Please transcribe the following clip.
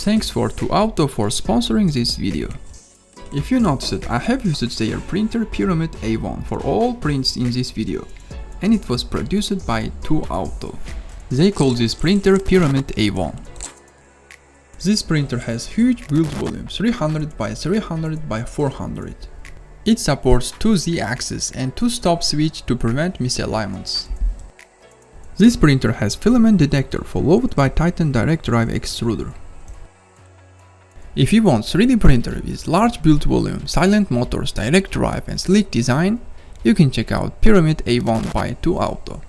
Thanks for ToAuto for sponsoring this video. If you noticed, I have used their printer Pyramid A1 for all prints in this video, and it was produced by ToAuto. They call this printer Pyramid A1. This printer has huge build volume, 300 by 300 by 400. It supports 2 Z-axis and 2 stop switch to prevent misalignments. This printer has filament detector followed by Titan direct drive extruder. If you want 3D printer with large build volume, silent motors, direct drive and sleek design, you can check out Pyramid A1 by ToAuto.